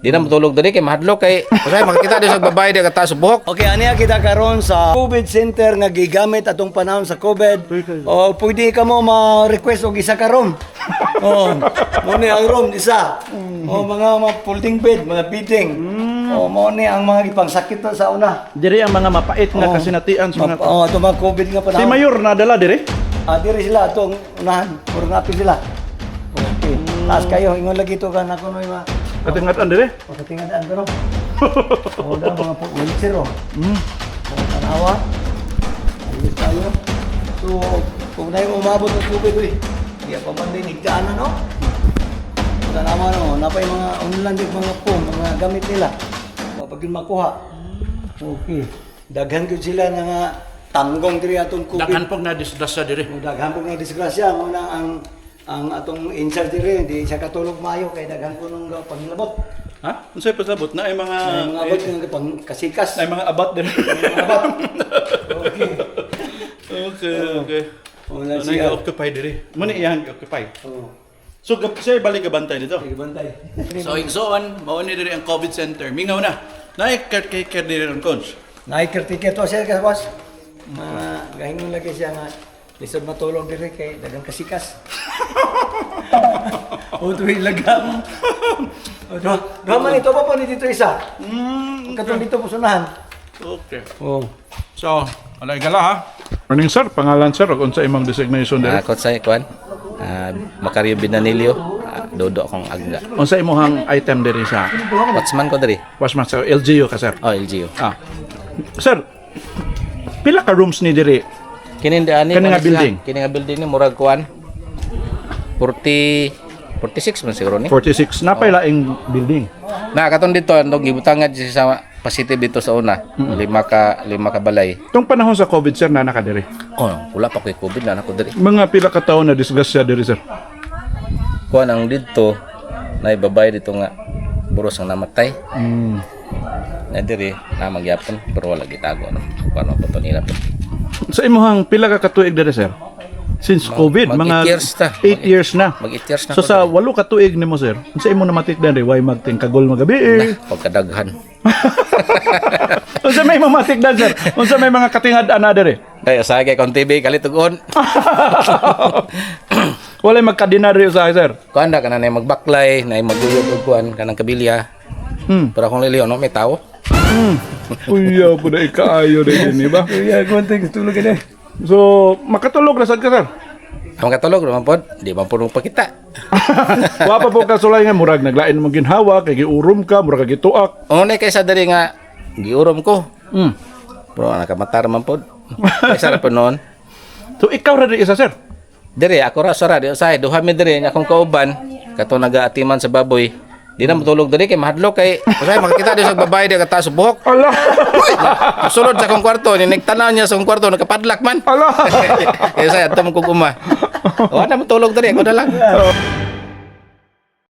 Di na matulog dali kay mahadlok kay kasi makita din sa babae di kataas sa buhok. Okay, aniya kita karon sa COVID center nga gigamit atong panahon sa COVID. O pwede ka mo ma-request og isa ka room. Oh, mo ni ang room isa. O mga folding bed, mga bedding. O mo ni ang mga gipangsakit sa una. Diri ang mga mapait nga kasinatian sa mga Oh, atong mga COVID nga Si panahon. Mayor nadala diri. Diri sila atong unahan, puro napi sila. Okay. Taas kayo, ingon lagi to ka na kuno mga Katingatan diri. pagkatingadaan pero. O da mga wheelchair o. Tanawa. Ayos tayo. So, kung na yung umabot ng tubig ko eh. Hindi pa man din higdaan na no? Tanawa no, napay mga unlandig mga mga gamit nila. Pag yun makuha. Okay. Daghan ko sila na nga tanggong diri atong COVID. Daghan pong nadisgrasya diri. Daghan po nga disgrasya. Muna ang atong insert diri, di siya katulog maayo kay daghan po nung panglabot. Ha? Unsay pasabot na ay mga May mga abot nga pang kasikas. ay mga abat diri. Mga abot. Okay. Okay. Wala Ano siya. yung occupy diri? Muna iyang occupy. Oo. So siya balik ka bantay dito. Sige, bantay. So igsoon, mao ni diri ang COVID center. Mingaw na. Naay care diri ang coach. Naikirtiket to siya ka boss. Gahingon lagi siya nga lisod matulog diri kay dagang kasikas. O tuwi laga. O do man ito pa po ni dito isa. Katong dito po sunahan. Okay. Oh. So, alay gala ha. Morning sir, pangalan sir, ug unsa imong designation diri? Ako sa kwan. Macario Binanilio, dodo akong agga. Unsa imong item diri sa Watchman ko diri. Wasman sa LGU ka sir? Oh, LGU. Ah. Sir, pila ka rooms ni diri? Kini ani Kani nga building? Kini nga building ni murag kwan. 46 man siguro ni. 46 napay laing building. Na katon dito andog gibutangad siya sa positive dito sa una. Lima ka balay. Tung panahon sa COVID sir na naka diri. Oh, wala pa kay COVID na ako diri. Mga pila ka tawo na disgrasya diri sir. Kuan ang dito na ibabay dito nga buros ang namatay. Na diri na magyapon pero wala gitago no. Paano pa to nila. Sa imong pila ka katuig diri sir? Since COVID, mag mga 8 years na. 8 years na. Mag 8 years na So ko sa 8 ka tuig nimo sir, unsa imong namatik diri? Why magting kagol magabi? pagkadaghan. Unsa may mamatik dan sir? Unsa may mga katingad-an na diri? Ay asage kon TV kalitugon. Walay magkadinaryo sa sir. Kuan da kana nay magbaklay, nay maguyod og kuan kanang kabilya. Pero akong liliw no may tao. Uya po na ikaayo na yun, ba? Kuya, konting tulog ka na. So, makatulog na sad ka sir? Ang katulog naman pod, di man pud pakita. Wa pa po kasulay nga murag naglain mo ginhawa kay giurom ka, murag kay gituak. Una kaysa diri nga giurom ko. Pero nakamatar man pod. Kaysa ra pa noon. So ikaw ra di isa sir. Diri ako ra sara di usay duha mi diri akong kauban kato nagaatiman sa baboy. Di na matulog diri kay mahadlok kay usay makita din sa babae di kataas sa buhok. Ala. Sulod sa akong kwarto, ninigtanaw niya sa akong kwarto nakapadlak man. Ala. Kaya saya ato mo kuguma. Wala matulog diri ako na lang.